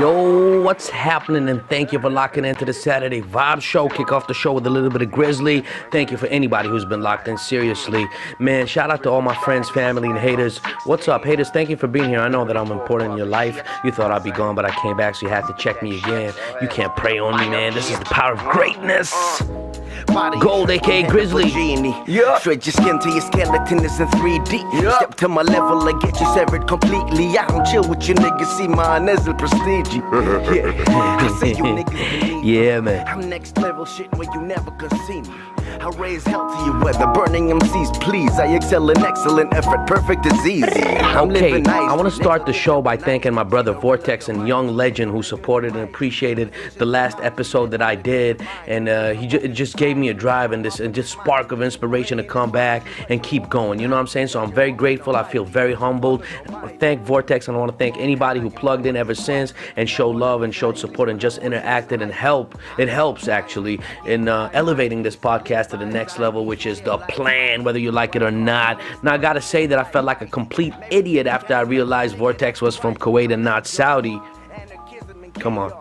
Yo, what's happening? And thank you for locking into the Saturday Vibe Show. Kick off the show with a little bit of Grizzly. Thank you for anybody who's been locked in. Seriously, man, shout out to all my friends, family, and haters. What's up, haters? Thank you for being here. I know that I'm important in your life. You thought I'd be gone, but I came back, so you had to check me again. You can't prey on me, man. This is the power of greatness. Gold, aka Grizzly. Yeah. Shred your skin till your skeleton is in 3D. Yeah. Step to my level, I get you severed completely. I don't chill with you niggas, see mine as a prestige. Yeah. I see you niggas. Yeah, man. I'm next level shit where you never could see me. I raise hell to your weather, burning MCs, please. I excel in excellent effort, perfect is easy. I'm living nice. I want to start the show by thanking my brother Vortex and Young Legend who supported and appreciated the last episode that I did, and it just gave me a drive and just spark of inspiration to come back and keep going. You know what I'm saying? So I'm very grateful. I feel very humbled. I want to thank Vortex, and I want to thank anybody who plugged in ever since and showed love and showed support and just interacted and helped. It helps actually in elevating this podcast to the next level, which is the plan, whether you like it or not. Now I gotta say that I felt like a complete idiot after I realized Vortex was from Kuwait and not Saudi. Come on,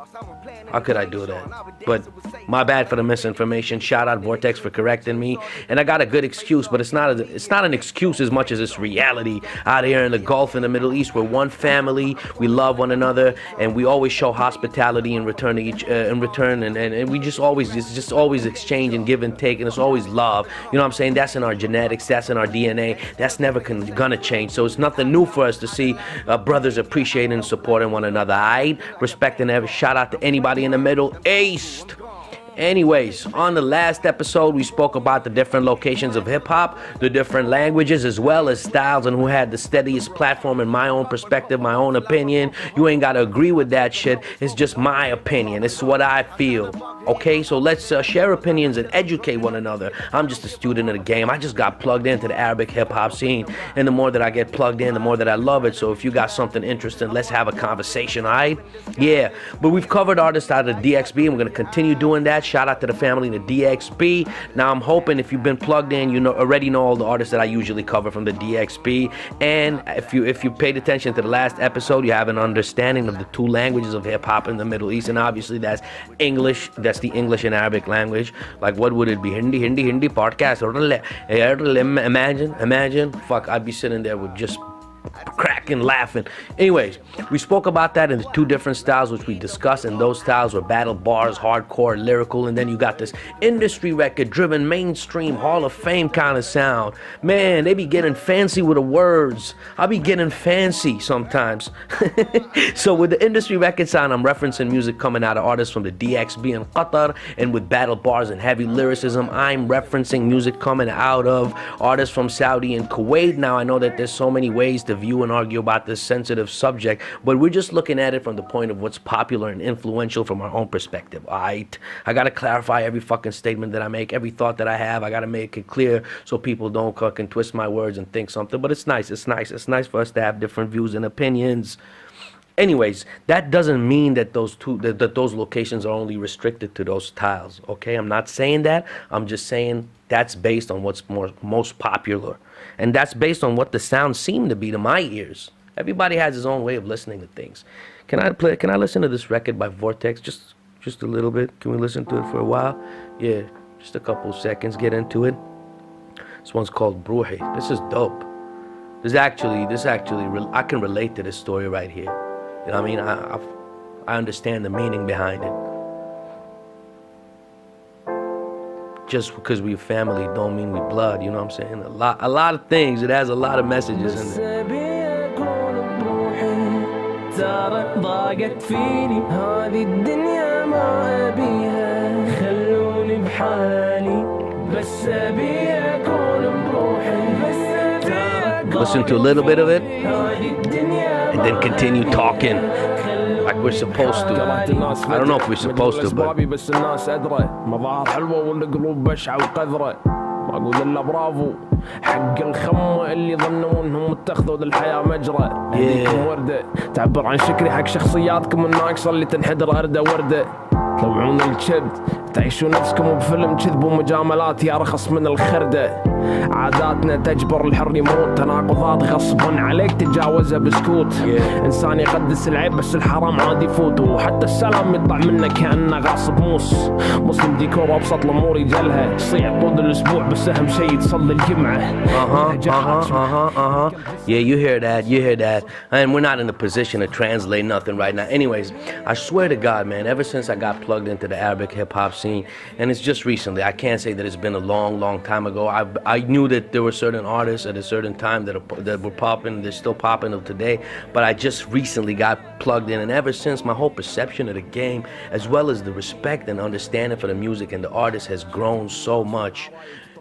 how could I do that? But my bad for the misinformation. Shout out Vortex for correcting me, and I got a good excuse, but it's not an excuse as much as it's reality. Out here in the Gulf, in the Middle East, we're one family. We love one another, and we always show hospitality in return to and we just always, it's just always exchange and give and take, and it's always love. You know what I'm saying? That's in our genetics, that's in our DNA. That's never gonna change. So it's nothing new for us to see brothers appreciating and supporting one another. Alright, respecting every. Shout out to anybody in the Middle East. Anyways, on the last episode, we spoke about the different locations of hip-hop, the different languages, as well as styles, and who had the steadiest platform in my own perspective, my own opinion. You ain't got to agree with that shit. It's just my opinion. It's what I feel. Okay, so let's share opinions and educate one another. I'm just a student of the game. I just got plugged into the Arabic hip-hop scene, and the more that I get plugged in, the more that I love it. So if you got something interesting, let's have a conversation, all right? Yeah, but we've covered artists out of the DXB, and we're going to continue doing that. Shout out to the family in the DXB. Now I'm hoping if you've been plugged in, you already know all the artists that I usually cover from the DXB. And if you paid attention to the last episode, you have an understanding of the two languages of hip-hop in the Middle East. And obviously that's English, that's the English and Arabic language. Like what would it be? Hindi podcast. Imagine. Fuck, I'd be sitting there with just cracking laughing. Anyways, we spoke about that in the two different styles which we discussed, and those styles were battle bars, hardcore, lyrical, and then you got this industry record driven mainstream Hall of Fame kind of sound. Man, they be getting fancy with the words. I be getting fancy sometimes. So with the industry record sound, I'm referencing music coming out of artists from the DXB and Qatar, and with battle bars and heavy lyricism, I'm referencing music coming out of artists from Saudi and Kuwait. Now I know that there's so many ways to view and argue about this sensitive subject, but we're just looking at it from the point of what's popular and influential from our own perspective. Alright, I gotta clarify every fucking statement that I make, every thought that I have. I gotta make it clear so people don't fucking twist my words and think something. But it's nice for us to have different views and opinions. Anyways, that doesn't mean that those locations are only restricted to those styles. Okay, I'm not saying that. I'm just saying that's based on what's most popular. And that's based on what the sounds seem to be to my ears. Everybody has his own way of listening to things. Can I listen to this record by Vortex? Just a little bit. Can we listen to it for a while? Yeah, just a couple seconds, get into it. This one's called Bruhi. This is dope. This actually, I can relate to this story right here. You know what I mean? I understand the meaning behind it. Just because we're family don't mean we blood, you know what I'm saying? A lot of things, it has a lot of messages in it. Listen to a little bit of it and then continue talking like we're supposed to. I don't know if we're supposed to, but ما اقول الا برافو حق الخمة اللي ظنوا انهم اتخذوا للحياة مجرى. هديكم وردة تعبر عن شكري حق شخصياتكم الناقصة اللي تنحدر أردة وردة. تلوعون الكبد تعيشوا نفسكم بفيلم كذب ومجاملات يا رخص من الخردة. عاداتنا تجبر الحر يموت، تناقضات غصبا عليك تتجاوزها بسكوت. إنسان يقدس العيب بس الحرام عادي يفوت، وحتى السلام يطلع منه كأنه غاصب موس. مسلم ديكور أبسط الأمور يجلها، يصيح طول الأسبوع بس أهم شيء تصلي الجمعة. Yeah, you hear that. And we're not in a position to translate nothing right now. Anyways, I swear to God, man, ever since I got plugged into the Arabic hip-hop scene, and it's just recently, I can't say that it's been a long time ago. I knew that there were certain artists at a certain time that were popping, they're still popping up today, but I just recently got plugged in, and ever since, my whole perception of the game, as well as the respect and understanding for the music and the artist, has grown so much.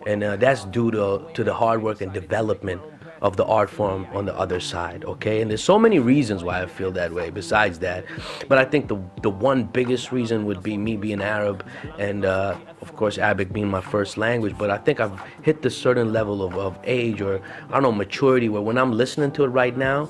And that's due to the hard work and development of the art form on the other side, okay? And there's so many reasons why I feel that way besides that. But I think the one biggest reason would be me being Arab and, of course, Arabic being my first language. But I think I've hit the certain level of age or, I don't know, maturity, where when I'm listening to it right now,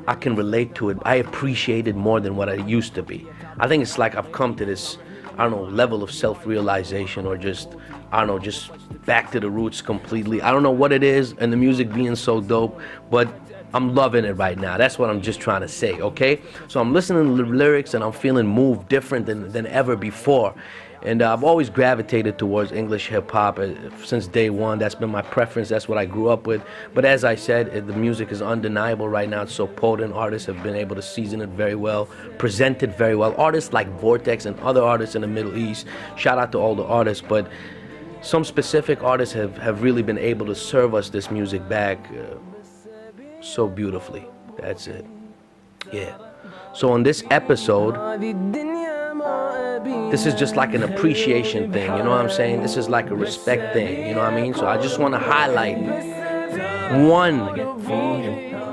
I can relate to it. I appreciate it more than what I used to be. I think it's like I've come to this, I don't know, level of self-realization, or just, I don't know, just back to the roots completely. I don't know what it is, and the music being so dope, but I'm loving it right now. That's what I'm just trying to say, okay? So I'm listening to the lyrics and I'm feeling moved different than ever before. And I've always gravitated towards English hip-hop since day one. That's been my preference. That's what I grew up with. But as I said, the music is undeniable right now. It's so potent. Artists have been able to season it very well, present it very well. Artists like Vortex and other artists in the Middle East. Shout out to all the artists. But some specific artists have really been able to serve us this music back so beautifully. That's it. Yeah. So on this episode, this is just like an appreciation thing, you know what I'm saying? This is like a respect thing, you know what I mean? So I just want to highlight one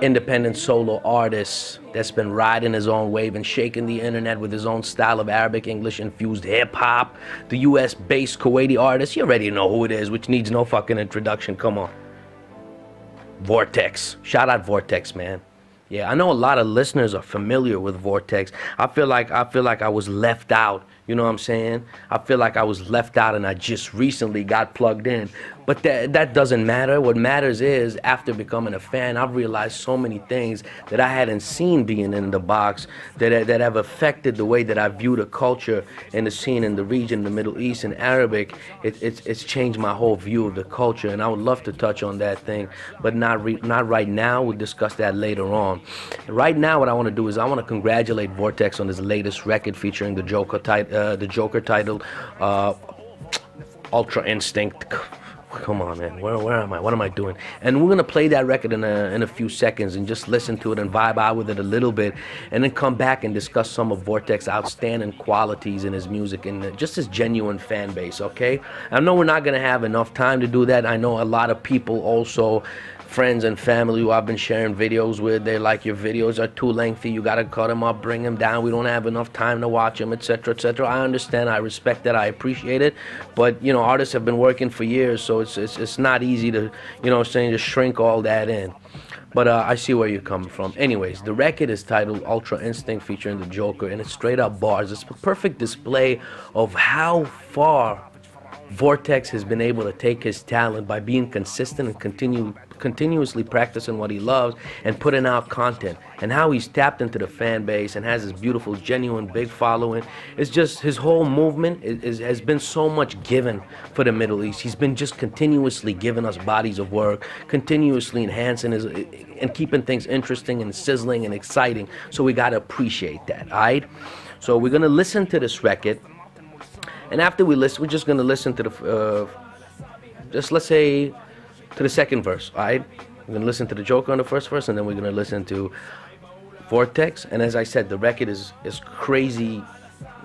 independent solo artist that's been riding his own wave and shaking the internet with his own style of Arabic English infused hip-hop. The US-based Kuwaiti artist, you already know who it is, which needs no fucking introduction. Come on. Vortex. Shout out Vortex, man. Yeah, I know a lot of listeners are familiar with Vortex. I feel like I was left out. You know what I'm saying? I feel like I was left out and I just recently got plugged in. But that doesn't matter. What matters is, after becoming a fan, I've realized so many things that I hadn't seen being in the box that have affected the way that I view the culture and the scene in the region, the Middle East, and Arabic. It's changed my whole view of the culture, and I would love to touch on that thing, but not right now. We'll discuss that later on. Right now, what I want to do is I want to congratulate Vortex on his latest record featuring the Jokerr titled Ultra Instinct. Come on, man. Where am I? What am I doing? And we're gonna play that record in a few seconds and just listen to it and vibe out with it a little bit, and then come back and discuss some of Vortex's outstanding qualities in his music and just his genuine fan base. Okay? I know we're not gonna have enough time to do that. I know a lot of people also, friends and family who I've been sharing videos with, they're like, your videos are too lengthy, you gotta cut them up, bring them down, we don't have enough time to watch them, etc., etc. I understand, I respect that, I appreciate it, but you know, artists have been working for years, so it's not easy to, you know what I'm saying, to shrink all that in. But I see where you're coming from. Anyways, the record is titled Ultra Instinct featuring the Jokerr, and it's straight up bars. It's a perfect display of how far Vortex has been able to take his talent by being consistent and continuously practicing what he loves and putting out content, and how he's tapped into the fan base and has this beautiful, genuine, big following. It's just his whole movement has been so much given for the Middle East. He's been just continuously giving us bodies of work, continuously enhancing his and keeping things interesting and sizzling and exciting. So we gotta appreciate that, all right? So we're gonna listen to this record. And after we listen, we're just gonna listen to the, let's say, to the second verse, all right? We're gonna listen to the Jokerr on the first verse, and then we're gonna listen to Vortex. And as I said, the record is crazy.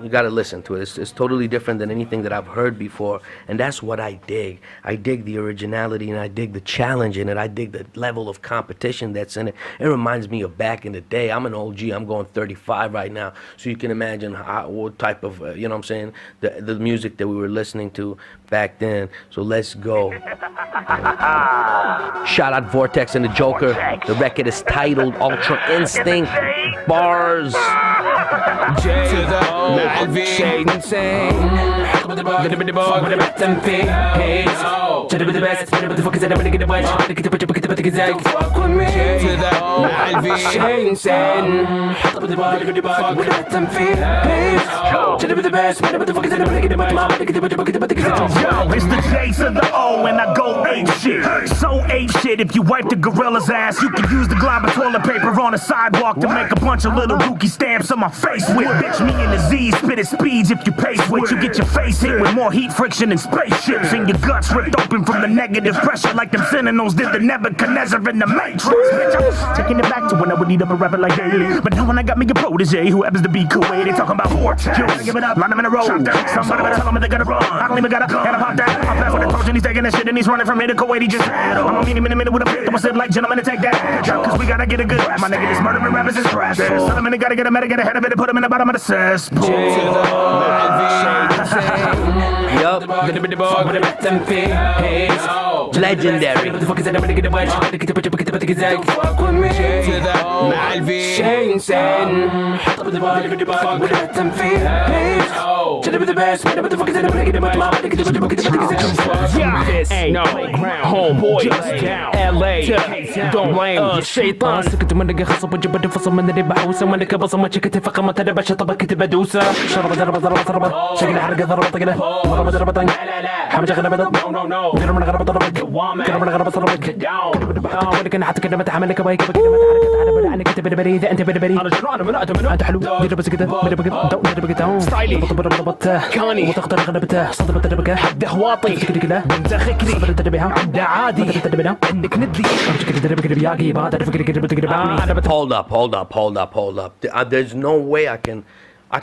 You gotta listen to it. It's totally different than anything that I've heard before, and that's what I dig. I dig the originality, and I dig the challenge in it. I dig the level of competition that's in it. It reminds me of back in the day. I'm an OG. I'm going 35 right now, so you can imagine what type of, you know what I'm saying, the music that we were listening to back then. So let's go. Shout out Vortex and the Jokerr. The record is titled Ultra Instinct. Bars. J to the O, shade insane. Fuck with the best thing. Hey, to the best, to the fuck is that? Get the wedge, get the fuck with me. J to مع الفي انسان حط بدي بالي فاك ولا التنفيذ جرب the best man but the fuck is it break it but my Yo, it's the J to the O and I go ape shit. So ape shit, if you wipe the gorilla's ass, you can use the glob of toilet paper on the sidewalk to make a bunch of little dookie stamps on my face with. Bitch, me and the Z spit at speeds if you pace with. You get your face hit with more heat friction than spaceships, and your guts ripped open from the negative pressure like them Sentinels did the Nebuchadnezzar in the Matrix. Bitch, I'm taking it back to when I would need up a rapper like Daily, but now when I got me a protege who happens to be Kuwaiti, they talking about Vortex. You wanna give it up, line them in a row. Somebody better tell them they're gonna run. I don't even got a gun. And I pop that. I'm back with the Trojan, he's taking that shit and he's running from here to Kuwaiti. Just I'm a meet him in a minute with a fit. I'ma sit like gentlemen to take that. Cause we gotta get a good rap. My nigga, this murdering rappers is stressful. Tell him and they gotta get a medic, get ahead of it and put him in the bottom of the cesspool. Yup. Legendary. مع الفي انسان حط بدي بالي فاك ولا التنفيذ جرب the best man but the fuck is it break it but my ain't no homeboy LA don't blame الشيطان سكت منك خصب وجبت فصل من اللي بحوسه منك بصم ما شكت فقمه تدبش طبك بدوسه شرب ضربه شكل حرقه ضربه طقله ضربه حمجه غلبه قرب من غربه ضربك قرب من غربه ضربك ولكن حتى كلمه تحملك بايك بكلمه حركه انا كنت بربري اذا انت بربري انا جران انت حلو دير بس كده بربك ستايلي ضربت كاني وتقدر غلبته صدمه تدبك حد هواطي كده انت خكري صدر تدبها عد عادي تدبنا انك ندي تدبك بياقي بعد Hold up. There's no way I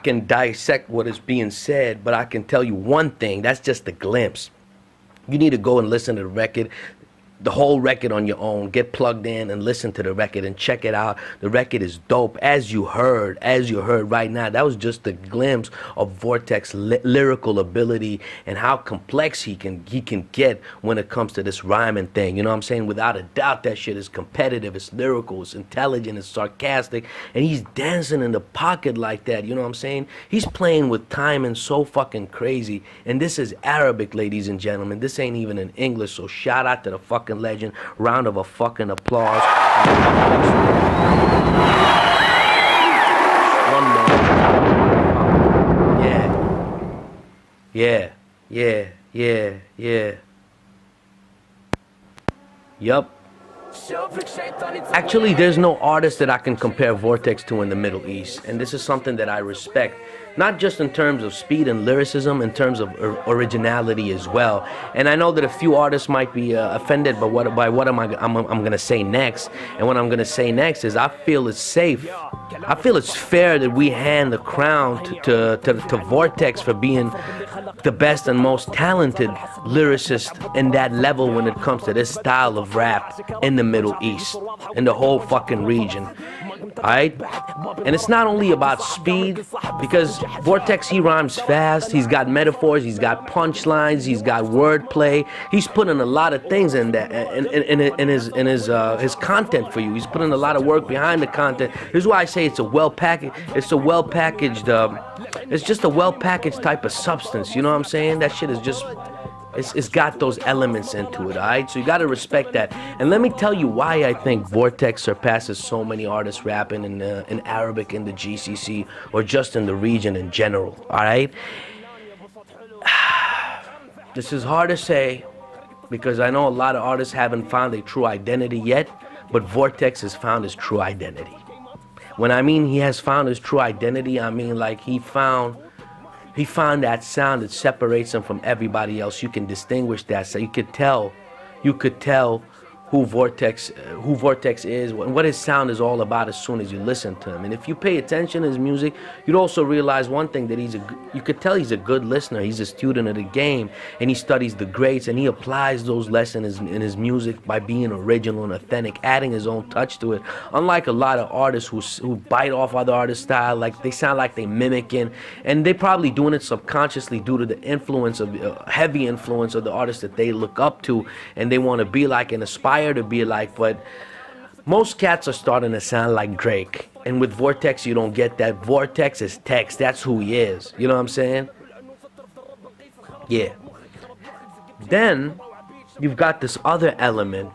can dissect what is being said, but I can tell you one thing. That's just a glimpse. You need to go and listen to the record, the whole record on your own. Get plugged in and listen to the record and check it out. The record is dope, as you heard right now. That was just a glimpse of Vortex lyrical ability and how complex he can get when it comes to this rhyming thing. You know what I'm saying? Without a doubt, that shit is competitive, it's lyrical, it's intelligent, it's sarcastic, and he's dancing in the pocket like that. You know what I'm saying? He's playing with timing so fucking crazy. And this is Arabic, ladies and gentlemen. This ain't even in English. So shout out to the fucking legend. Round of a fucking applause. One more. Yeah. Yup. Actually, there's no artist that I can compare Vortex to in the Middle East, and this is something that I respect. Not just in terms of speed and lyricism, in terms of originality as well. And I know that a few artists might be offended by what I'm gonna say next. And what I'm gonna say next is I feel it's safe. I feel it's fair that we hand the crown to Vortex for being the best and most talented lyricist in that level when it comes to this style of rap in the Middle East, in the whole fucking region. Alright? And it's not only about speed, because Vortex, he rhymes fast, he's got metaphors, he's got punchlines, he's got wordplay. He's putting a lot of things in that in his content for you. He's putting a lot of work behind the content. This is why I say it's just a well-packaged type of substance. You know what I'm saying? That shit is just it's got those elements into it, alright? So you gotta respect that. And let me tell you why I think Vortex surpasses so many artists rapping in Arabic in the GCC or just in the region in general, alright? This is hard to say because I know a lot of artists haven't found a true identity yet, but Vortex has found his true identity. When I mean he has found his true identity, I mean like he found that sound that separates him from everybody else. You can distinguish that. So you could tell who Vortex is, and what his sound is all about as soon as you listen to him. And if you pay attention to his music, you'd also realize one thing, that you could tell he's a good listener. He's a student of the game, and he studies the greats, and he applies those lessons in his music by being original and authentic, adding his own touch to it. Unlike a lot of artists who bite off other artists' style, like they sound like they mimicking, and they probably doing it subconsciously due to the influence of heavy influence of the artists that they look up to, and they want to be like and aspire to be like. But most cats are starting to sound like Drake, and with Vortex you don't get that. Vortex is text. That's who he is. You know what I'm saying? Yeah. Then you've got this other element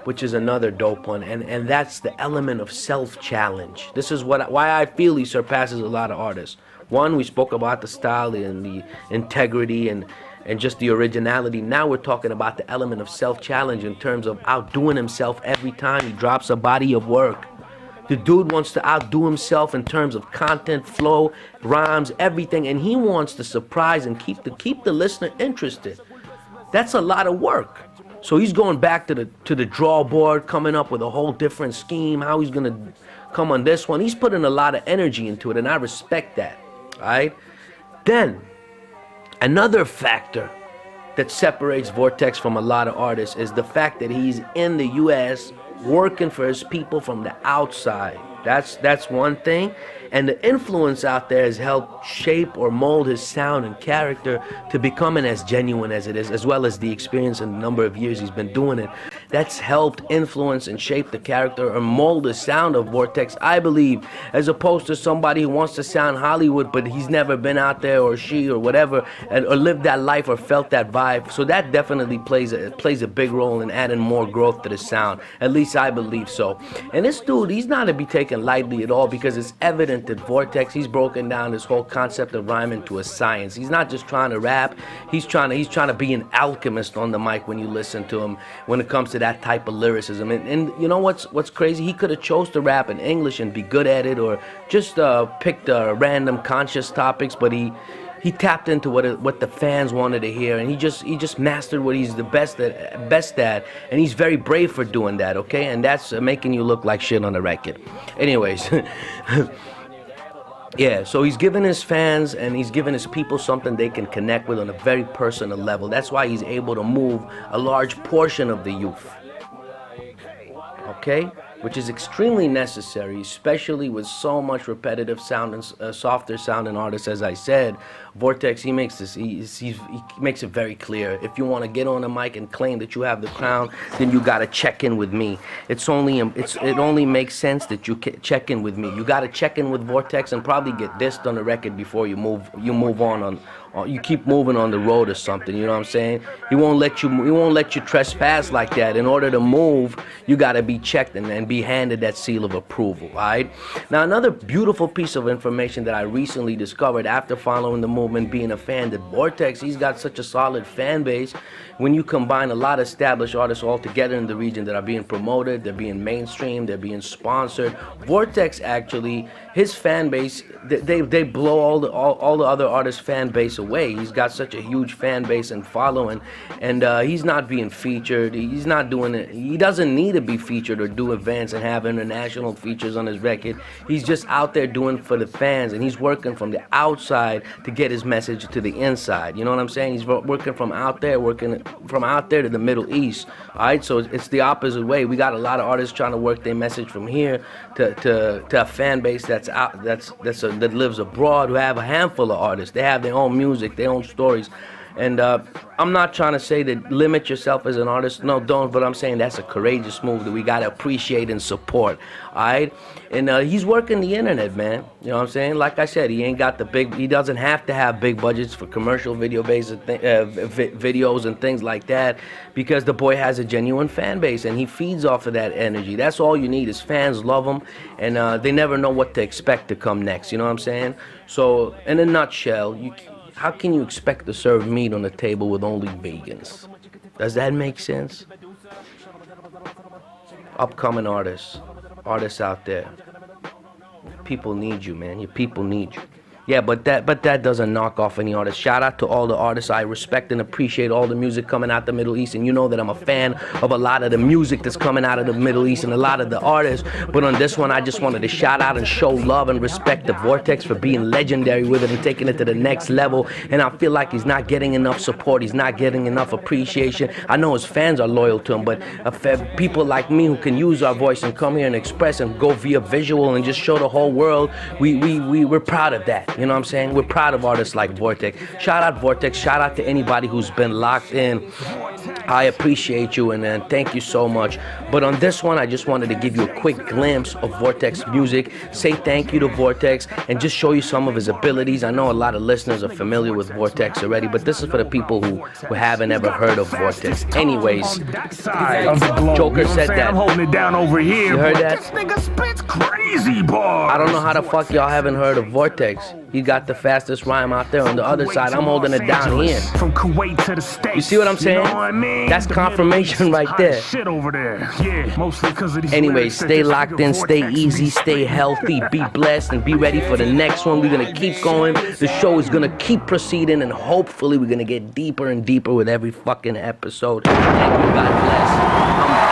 which is another dope one, and that's the element of self-challenge. This is why I feel he surpasses a lot of artists. One, we spoke about the style and the integrity and just the originality. Now we're talking about the element of self-challenge in terms of outdoing himself every time he drops a body of work. The dude wants to outdo himself in terms of content, flow, rhymes, everything, and he wants to surprise and keep the listener interested. That's a lot of work. So he's going back to the draw board, coming up with a whole different scheme, how he's gonna come on this one. He's putting a lot of energy into it, and I respect that. All right. Then another factor that separates Vortex from a lot of artists is the fact that he's in the U.S. working for his people from the outside. That's one thing. And the influence out there has helped shape or mold his sound and character to becoming as genuine as it is, as well as the experience and the number of years he's been doing it. That's helped influence and shape the character or mold the sound of Vortex, I believe, as opposed to somebody who wants to sound Hollywood, but he's never been out there, or she, or whatever, or lived that life or felt that vibe. So that definitely plays a big role in adding more growth to the sound. At least I believe so. And this dude, he's not to be taken lightly at all, because it's evident that Vortex, he's broken down this whole concept of rhyme into a science. He's not just trying to rap, he's trying to be an alchemist on the mic when you listen to him when it comes to that type of lyricism. And you know what's crazy? He could have chose to rap in English and be good at it, or just picked random conscious topics, but he tapped into what the fans wanted to hear, and he just mastered what he's the best at, and he's very brave for doing that, okay? And that's making you look like shit on the record. Anyways, yeah, so he's giving his fans and he's giving his people something they can connect with on a very personal level. That's why he's able to move a large portion of the youth, okay? Which is extremely necessary, especially with so much repetitive sound and softer sounding artists. As I said, Vortex, he makes it very clear. If you want to get on a mic and claim that you have the crown, then you got to check in with me. It only makes sense that you check in with me. You got to check in with Vortex and probably get dissed on the record before you move on. You keep moving on the road or something, you know what I'm saying? He won't let you trespass like that. In order to move, you got to be checked and be handed that seal of approval, all right? Now, another beautiful piece of information that I recently discovered after following the movement, being a fan, that Vortex, he's got such a solid fan base. When you combine a lot of established artists all together in the region that are being promoted, they're being mainstream, they're being sponsored, Vortex actually, his fan base, they blow all the other artists' fan base away. He's got such a huge fan base and following, and he's not being featured. He's not doing it. He doesn't need to be featured or do events and have international features on his record. He's just out there doing for the fans, and he's working from the outside to get his message to the inside. You know what I'm saying? He's working from out there to the Middle East. All right, so it's the opposite way. We got a lot of artists trying to work their message from here to a fan base that lives abroad, who have a handful of artists. They have their own music, their own stories. And I'm not trying to say that limit yourself as an artist. No, don't. But I'm saying that's a courageous move that we got to appreciate and support. All right? And he's working the internet, man. You know what I'm saying? Like I said, he doesn't have to have big budgets for commercial videos and things like that, because the boy has a genuine fan base and he feeds off of that energy. That's all you need. Is fans love him, and they never know what to expect to come next. You know what I'm saying? So, in a nutshell, how can you expect to serve meat on the table with only vegans? Does that make sense? Upcoming artists out there. People need you, man. Your people need you. Yeah, but that doesn't knock off any artist. Shout out to all the artists. I respect and appreciate all the music coming out the Middle East, and you know that I'm a fan of a lot of the music that's coming out of the Middle East and a lot of the artists. But on this one, I just wanted to shout out and show love and respect to Vortex for being legendary with it and taking it to the next level. And I feel like he's not getting enough support. He's not getting enough appreciation. I know his fans are loyal to him, but people like me who can use our voice and come here and express and go via visual and just show the whole world, we're proud of that. You know what I'm saying? We're proud of artists like Vortex. Shout out Vortex. Shout out to anybody who's been locked in I appreciate you, and thank you so much. But on this one, I just wanted to give you a quick glimpse of Vortex music, say thank you to Vortex, and just show you some of his abilities. I know a lot of listeners are familiar with Vortex already, but this is for the people who haven't ever heard of Vortex. Anyways, Joker said that. I'm holding it down over here. You heard that? This nigga spits crazy bars. I don't know how the fuck y'all haven't heard of Vortex. He got the fastest rhyme out there. On the other side, I'm holding it down here. From Kuwait to the States. You see what I'm saying? You know what I mean? That's confirmation right there. Shit over there. Yeah, mostly because of these. Anyways, stay locked in, stay easy, stay healthy, be blessed, and be ready for the next one. We're gonna keep going. The show is gonna keep proceeding, and hopefully we're gonna get deeper and deeper with every fucking episode. Thank you, God bless.